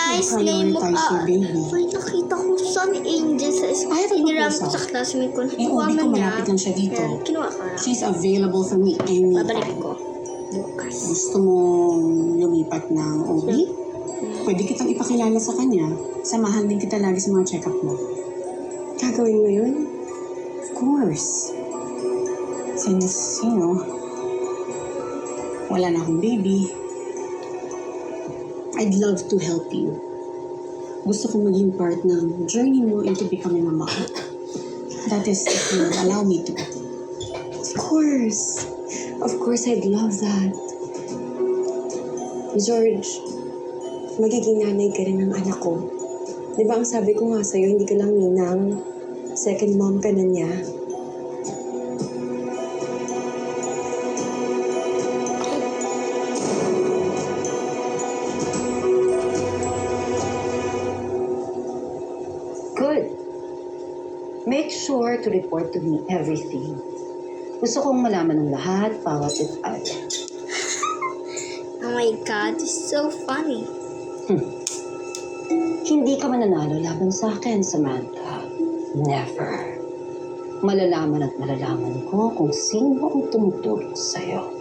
guys, ngayon mo may nakita ko sun angel sa iniram ko sa classmate ko. Ubi ko, malapit lang siya dito. Kinuha ko na. She's available for me anytime. Babalik ko. Bukas. Gusto mo lumipat ng OB? Pwede kitang ipakilala sa kanya. Samahan din kita lagi sa mga check-up mo. Gagawin mo yun? Of course. Since, wala na akong baby, I'd love to help you. Gusto kong maging part ng journey mo into becoming a mom. That is if you allow me to. Of course. Of course, I'd love that. George, magiging nanay ka rin ng anak ko. Di ba ang sabi ko nga sa'yo, hindi ka lang ninang. Second mom ka na niya. Good. Make sure to report to me everything. Gusto kong malaman ng lahat, bawat detalye. Oh my God, this is so funny. Hindi ka mananalo laban sa akin, Samantha. Never. Malalaman at malalaman ko kung sino ang tumutulong sa'yo.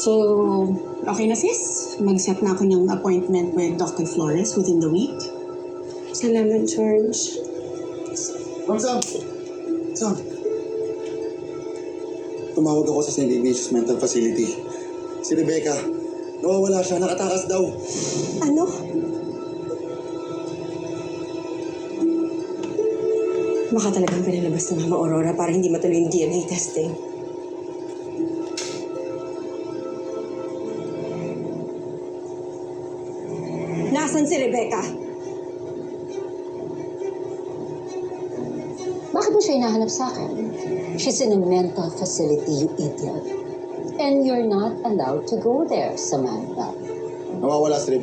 So, okay na sis? Mag-set na ako ng appointment with Dr. Flores within the week. Salamat, George. Sam! Tumawag ako sa St. Ignatius Mental Facility. Si Rebecca, nawawala siya, nakatakas daw. Ano? Baka talagang pinalabas ng Mama Aurora para hindi matuloy yung DNA testing. Nasaan si Rebecca? Bakit mo siya hinahanap sa akin? She's in a mental facility, you idiot. And you're not allowed to go there, Samantha. Nawawala si Rebecca.